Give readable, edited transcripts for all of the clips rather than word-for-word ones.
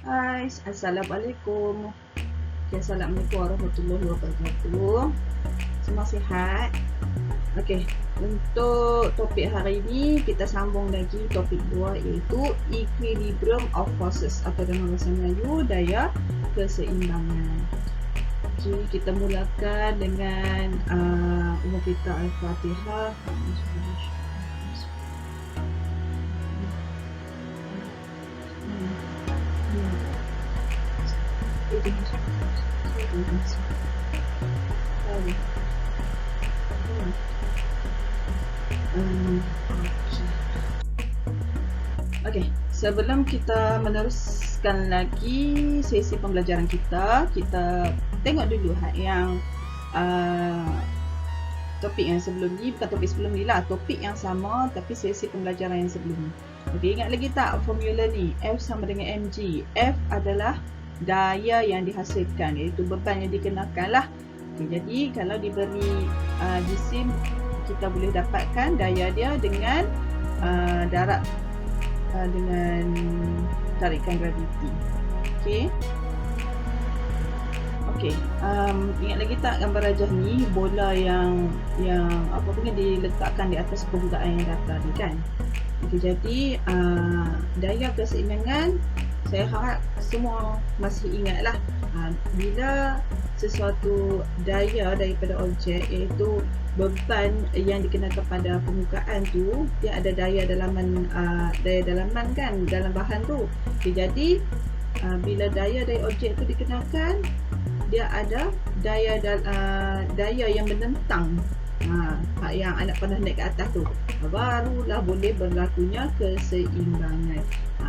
Hai, Assalamualaikum. Okay, Assalamualaikum warahmatullahi wabarakatuh. Semua sihat? Okey, untuk topik hari ini kita sambung lagi topik 2 iaitu equilibrium of forces atau dalam bahasa Melayu daya keseimbangan. Okey, kita mulakan dengan umur kita Al-Fatihah. Okey, sebelum kita meneruskan lagi sesi pembelajaran kita, kita tengok dulu yang topik yang sebelum ni, bukan topik sebelum ni lah, topik yang sama tapi sesi pembelajaran yang sebelum ni. Okey, ingat lagi tak formula ni? F sama dengan mg. F adalah daya yang dihasilkan, iaitu beban yang dikenakan lah. Okey, jadi kalau diberi jisim, kita boleh dapatkan daya dia dengan darat dengan tarikan graviti. Okey. Okey, ingat lagi tak gambar rajah ni, bola yang apa punya diletakkan di atas permukaan yang datar ni kan. Okey, jadi daya keseimbangan saya harap semua masih ingatlah. Bila sesuatu daya daripada objek, iaitu beban yang dikenakan pada permukaan tu, dia ada daya dalaman kan dalam bahan tu. Okay, jadi bila daya dari objek tu dikenakan, dia ada daya yang menentang yang anak pernah naik ke atas tu, barulah boleh berlakunya keseimbangan.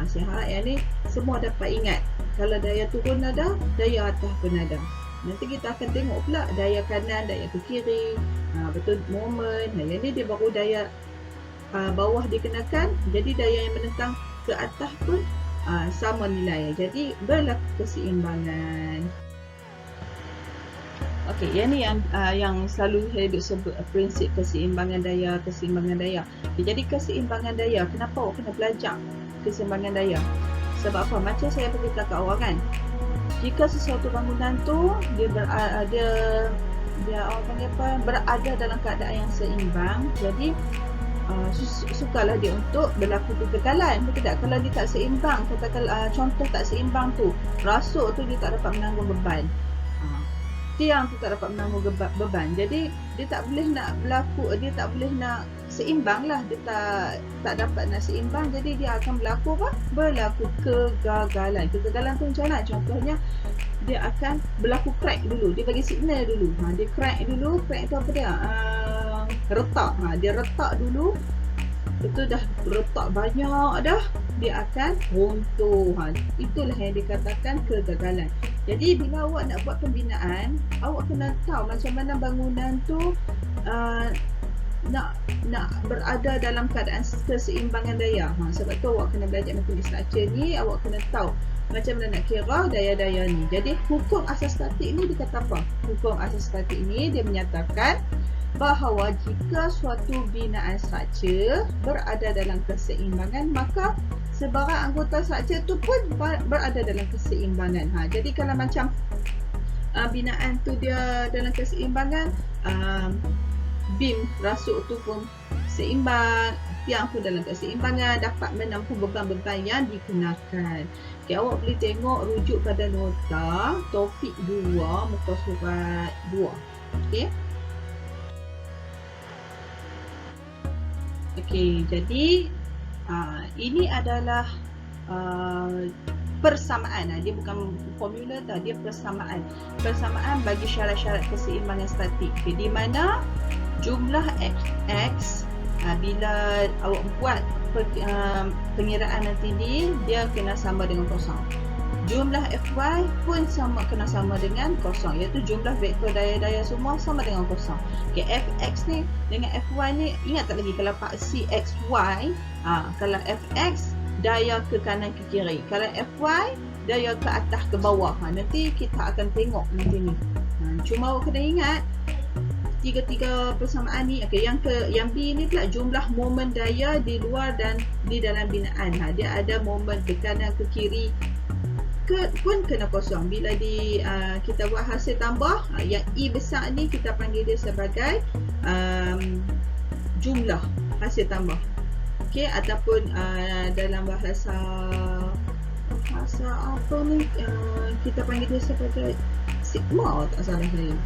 Saya harap yang ni semua dapat ingat. Kalau daya turun ada, daya atas pun ada. Nanti kita akan tengok pula daya kanan, daya ke kiri, betul momen. Yang ni dia baru daya bawah dikenakan, jadi daya yang menentang ke atas pun sama nilai. Jadi berlaku keseimbangan. Okey, yang ni yang selalu saya duk sebut prinsip keseimbangan daya. Okay, jadi keseimbangan daya, kenapa awak kena belajar keseimbangan daya? Sebab apa? Macam saya beritahu kat awak kan, jika sesuatu bangunan tu dia orang panggil apa, berada dalam keadaan yang seimbang, jadi sukalah dia untuk berlaku kegagalan. Betul tak? Kalau dia tak seimbang, katakan contoh tak seimbang tu, rasuk tu dia tak dapat menanggung beban, tiang tu tak dapat menanggung beban, jadi dia tak boleh nak berlaku, dia tak boleh nak seimbang lah, dia tak dapat nak seimbang, jadi dia akan berlaku apa? Berlaku kegagalan. Kegagalan tu macam mana? Contohnya dia akan berlaku crack dulu, dia bagi signal dulu, dia crack dulu. Crack tu apa dia? Retak. Dia retak dulu, itu dah retak banyak dah, dia akan runtuh. Itulah yang dikatakan kegagalan. Jadi bila awak nak buat pembinaan, awak kena tahu macam mana bangunan tu nak berada dalam keadaan keseimbangan daya. Sebab tu awak kena belajar metode structure ni, awak kena tahu macam mana nak kira daya-daya ni. Jadi hukum asas statik ni dia kata apa? Hukum asas statik ni dia menyatakan bahawa jika suatu binaan struktur berada dalam keseimbangan, maka sebarang anggota struktur tu pun berada dalam keseimbangan. Jadi kalau macam binaan tu dia dalam keseimbangan, beam rasuk tu pun seimbang, tiang pun dalam keseimbangan, dapat menampung beban-beban yang dikenakan. Okay, awak boleh tengok rujuk pada nota topik 2 muka surat 2. Okey. Okey, jadi ini adalah persamaan. Dia bukan formula tau, dia persamaan. Persamaan bagi syarat-syarat keseimbangan statik. Okay, di mana jumlah x bila awak buat pengiraan nanti ni, dia kena sama dengan kosong. Jumlah fy pun kena sama dengan kosong, iaitu jumlah vektor daya-daya semua sama dengan kosong. Okay, fx ni dengan fy ni, ingat tak lagi kalau paksi xy, kalau fx daya ke kanan ke kiri, kalau fy daya ke atas ke bawah. Nanti kita akan tengok nanti ni. Cuma awak kena ingat tiga-tiga persamaan ni. Okey, yang B ni pula jumlah momen daya di luar dan di dalam binaan. Dia ada momen ke kanan ke kiri pun kena kosong. Bila kita buat hasil tambah, yang E besar ni kita panggil dia sebagai jumlah hasil tambah. Okey, ataupun dalam bahasa apa ni, kita panggil dia sebagai sigma, tak salah saya.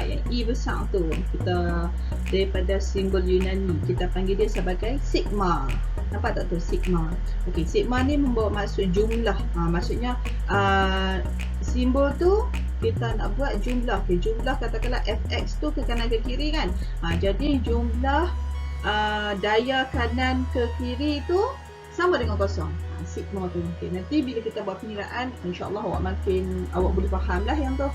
Yang E besar tu kita daripada simbol Yunani kita panggil dia sebagai sigma. Nampak tak tu, sigma. Okey, sigma ni membawa maksud jumlah. Maksudnya simbol tu kita nak buat jumlah. Okay, jumlah katakanlah fx tu ke kanan ke kiri kan. Jadi jumlah daya kanan ke kiri tu sama dengan kosong. Sigma tu. Okay, nanti bila kita buat pengiraan, insya-Allah awak boleh faham lah yang tu.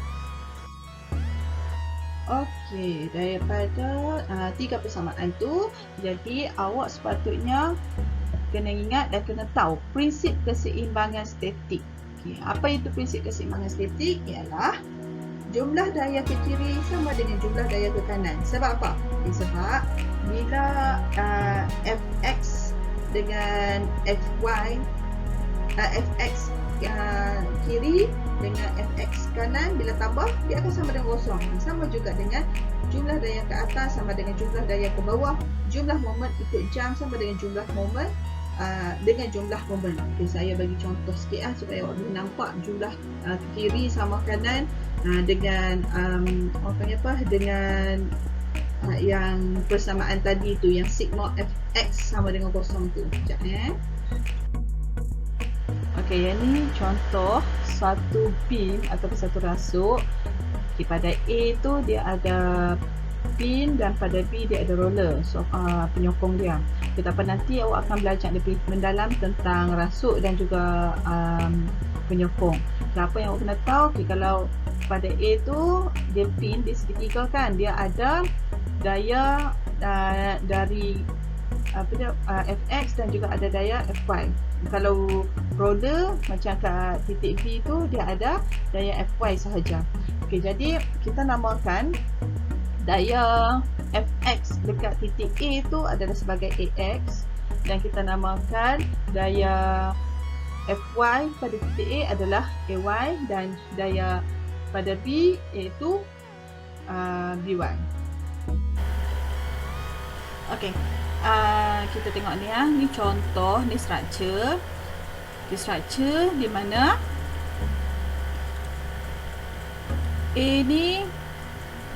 Okey, daripada 3 persamaan tu, jadi awak sepatutnya kena ingat dan kena tahu prinsip keseimbangan statik. Okey, apa itu prinsip keseimbangan statik? Ialah jumlah daya ke kiri sama dengan jumlah daya ke kanan. Sebab apa? Okay, sebab bila fx dengan fy, fx kiri dengan fx kanan bila tambah dia akan sama dengan kosong. Sama juga dengan jumlah daya ke atas sama dengan jumlah daya ke bawah. Jumlah moment ikut jam sama dengan jumlah moment dengan jumlah moment. Okay, saya bagi contoh sikit supaya awak boleh nampak jumlah kiri sama kanan dengan dengan yang persamaan tadi tu, yang sigma fx sama dengan kosong tu. Sekejap Okey, yang ni contoh satu pin ataupun satu rasuk. Okay, pada A tu dia ada pin dan pada B dia ada roller, penyokong dia. Okay, tapi nanti awak akan belajar lebih mendalam tentang rasuk dan juga penyokong. Okay, apa yang awak kena tahu, okay, kalau pada A tu dia pin di segitiga kan, dia ada daya dari fx dan juga ada daya fy. Kalau roller macam kat titik B tu dia ada daya fy sahaja. Okey, jadi kita namakan daya fx dekat titik A tu adalah sebagai ax dan kita namakan daya fy pada titik A adalah ay dan daya pada B iaitu by. Okey. Kita tengok ni ni contoh, ni structure. Structure di mana A ni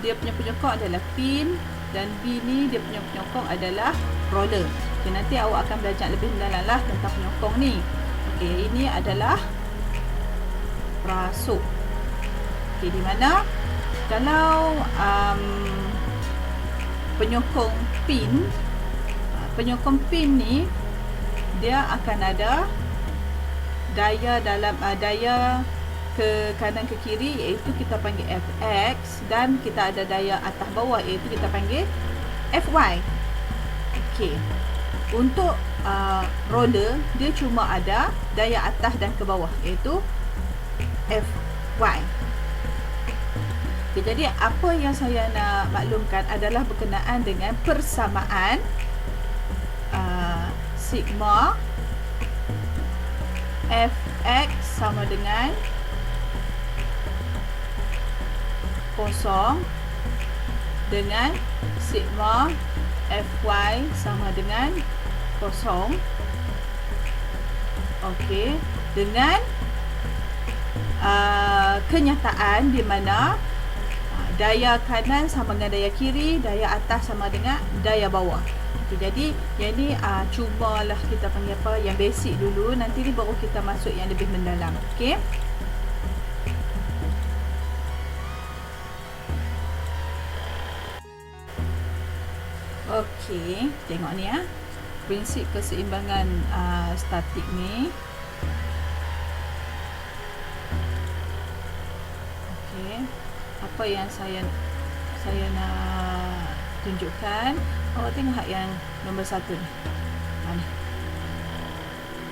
dia punya penyokong adalah pin dan B ni dia punya penyokong adalah roller. Okay, nanti awak akan belajar lebih mendalam lah tentang penyokong ni. Okey, ini adalah rasuk. Okey, di mana kalau penyokong pin ni dia akan ada daya dalam daya ke kanan ke kiri iaitu kita panggil fx dan kita ada daya atas bawah iaitu kita panggil fy. Okey. Untuk roller dia cuma ada daya atas dan ke bawah iaitu fy. Okay, jadi apa yang saya nak maklumkan adalah berkenaan dengan persamaan sigma fx sama dengan kosong dengan sigma fy sama dengan kosong. Okey, dengan kenyataan di mana daya kanan sama dengan daya kiri, daya atas sama dengan daya bawah. Okay, jadi yang ni cubalah kita panggil apa, yang basic dulu, nanti ni baru kita masuk yang lebih mendalam. Okey. Okey, tengok ni prinsip keseimbangan statik ni. Okey, apa yang saya nak tunjukkan, awak tengok yang nombor 1 ni. Ni.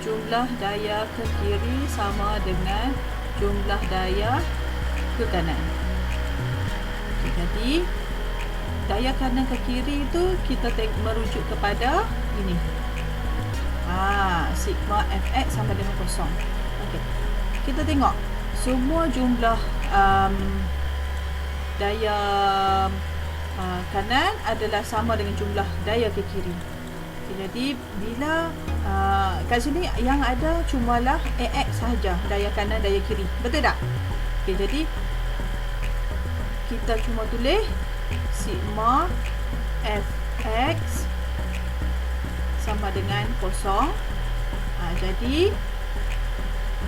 Jumlah daya ke kiri sama dengan jumlah daya ke kanan. Okay, jadi daya kanan ke kiri itu kita merujuk kepada ini. sigma fx sama dengan kosong. Okey. Kita tengok semua jumlah daya kanan adalah sama dengan jumlah daya ke kiri. Okay, jadi bila kat sini yang ada cumalah AX sahaja, daya kanan, daya kiri. Betul tak? Okay, jadi kita cuma tulis sigma fx sama dengan kosong. Jadi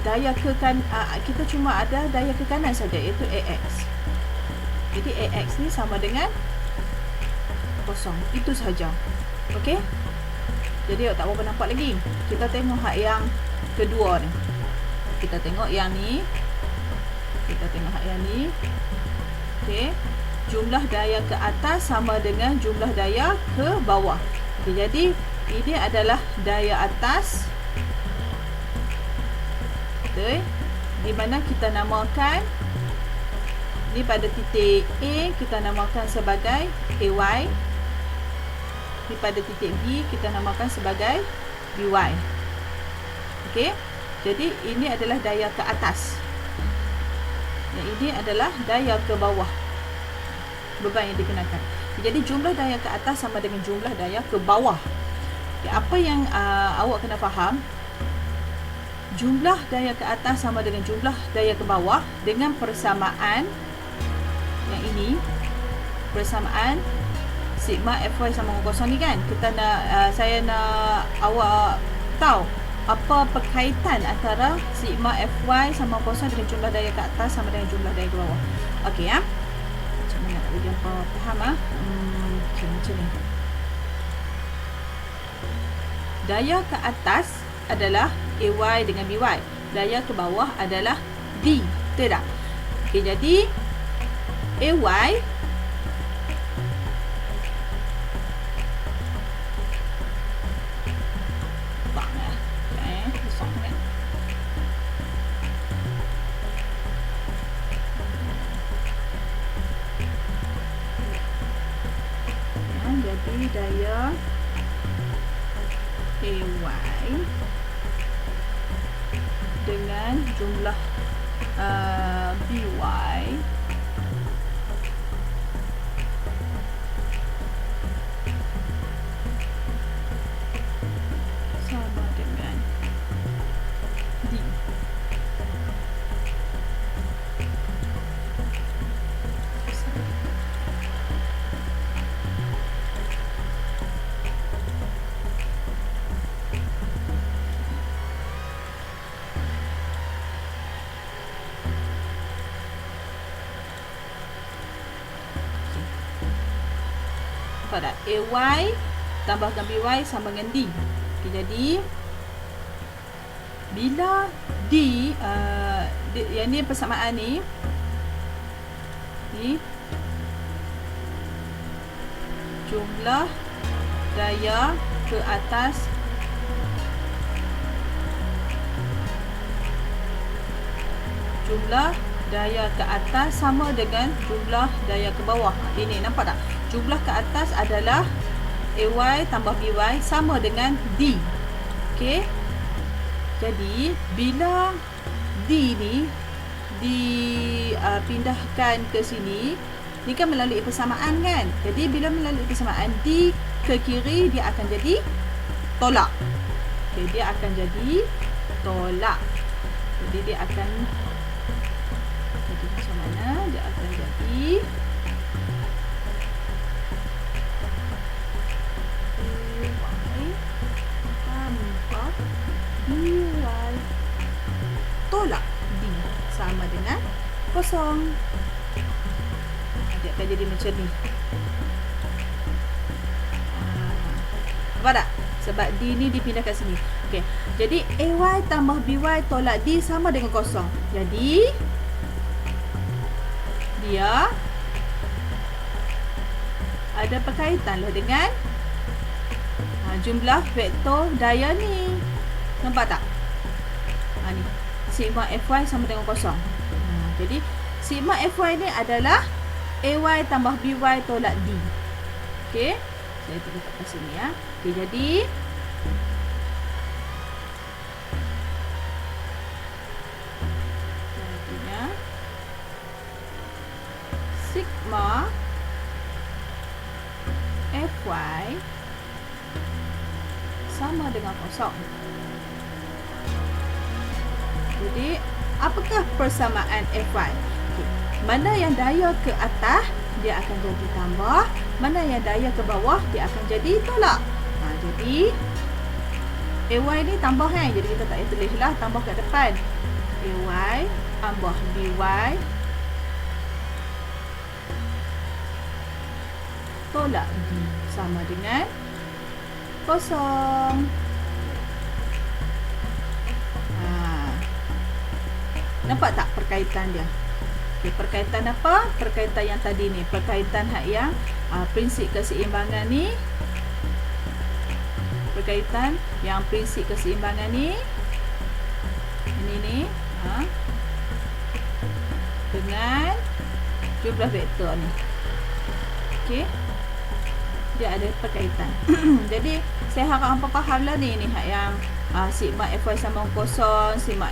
daya ke kita cuma ada daya ke kanan saja, iaitu AX. Jadi AX ni sama dengan kosong. Itu sahaja. Okey? Jadi tak berapa nampak lagi. Kita tengok hak yang kedua ni. Kita tengok yang ni. Kita tengok hak yang ni. Okey. Jumlah daya ke atas sama dengan jumlah daya ke bawah. Okey, jadi ini adalah daya atas. Betul? Di mana kita namakan ni pada titik A kita namakan sebagai AY. Ni pada titik B kita namakan sebagai BY. Okey. Jadi ini adalah daya ke atas. Dan ini adalah daya ke bawah. Beban yang dikenakan. Jadi jumlah daya ke atas sama dengan jumlah daya ke bawah. Okay, apa yang awak kena faham, jumlah daya ke atas sama dengan jumlah daya ke bawah dengan persamaan yang ini, persamaan sigma Fy sama dengan kosong ni kan. Kita nak saya nak awak tahu apa perkaitan antara sigma Fy sama kosong dengan jumlah daya ke atas sama dengan jumlah daya ke bawah. Okey ya. Macam mana nak bagi apa faham macam ni. Daya ke atas adalah AY dengan BY. Daya ke bawah adalah D. Betul tak? Okey, jadi AY jadi daya AY dengan jumlah BY sama dengan D. Pada AY tambahkan BY sama dengan D. Okay, jadi bila D yang ni persamaan ni jumlah daya ke atas jumlah daya ke atas sama dengan jumlah daya ke bawah. Ini nampak tak? Jumlah ke atas adalah AY tambah BY sama dengan D. Okey. Jadi bila D ni dipindahkan ke sini, ni kan melalui persamaan kan? Jadi bila melalui persamaan D ke kiri, dia akan jadi tolak. Okey, dia akan jadi tolak. Jadi dia akan jadi macam mana? Dia akan jadi BY tolak D sama dengan kosong. Dia akan jadi macam ni. Nampak tak? Sebab D ni dipindah kat sini. Okey. Jadi AY tambah BY tolak D sama dengan kosong. Jadi dia ada perkaitan lah dengan jumlah vektor daya ni. Nampak tak? Ni sigma Fy sama dengan kosong. Jadi sigma Fy ni adalah AY tambah BY tolak D. Okey. Saya tulis kat sini ya. Okey, jadi sama dengan kosong. Jadi, apakah persamaan Fy? Okay. Mana yang daya ke atas, dia akan jadi tambah. Mana yang daya ke bawah, dia akan jadi tolak. Jadi, Ay ni tambah kan? Jadi, kita tak payah tulis lah, tambah kat depan. Ay tambah By tolak D sama dengan kosong. Nampak tak perkaitan dia? Okay, perkaitan apa? Perkaitan yang tadi ni. Perkaitan hak yang prinsip keseimbangan ni. Perkaitan yang prinsip keseimbangan ni. Ini ni. Dengan jumlah vektor ni. Okey. Dia ada perkaitan. Jadi, saya harap hampa faham lah ni. Ni hak yang sigma Fy sama kosong, sigma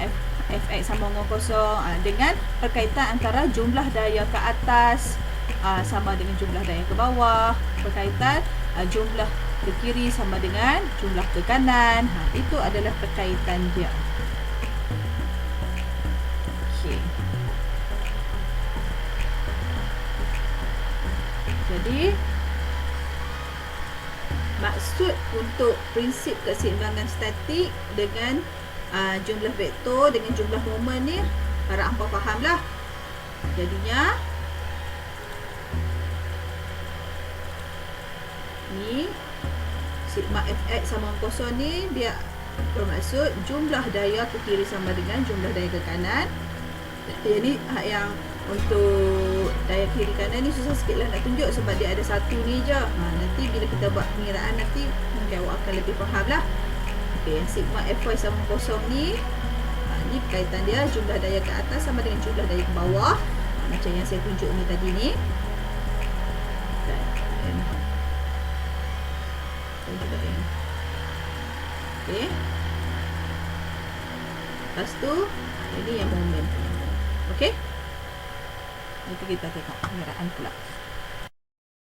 Fx sama dengan kosong, dengan perkaitan antara jumlah daya ke atas sama dengan jumlah daya ke bawah, perkaitan jumlah ke kiri sama dengan jumlah ke kanan. Itu adalah perkaitan dia. Okey. Jadi, maksud untuk prinsip keseimbangan statik dengan jumlah vektor dengan jumlah momen ni, harap hampa faham lah. Jadinya, ni sigma Fx sama kosong ni, dia bermaksud jumlah daya ke kiri sama dengan jumlah daya ke kanan. Jadi, yang untuk daya kiri kanan ni susah sikit lah nak tunjuk sebab dia ada satu ni je. Nanti bila kita buat pengiraan nanti, mungkin awak akan lebih faham lah. Okay, sigma Fy sama kosong ni, ni perkaitan dia jumlah daya ke atas sama dengan jumlah daya ke bawah, macam yang saya tunjuk ni tadi ni. Dan juga N. Okay. Lepas tu, ini yang momen. Okay. Nanti kita tengok pengiraan pula.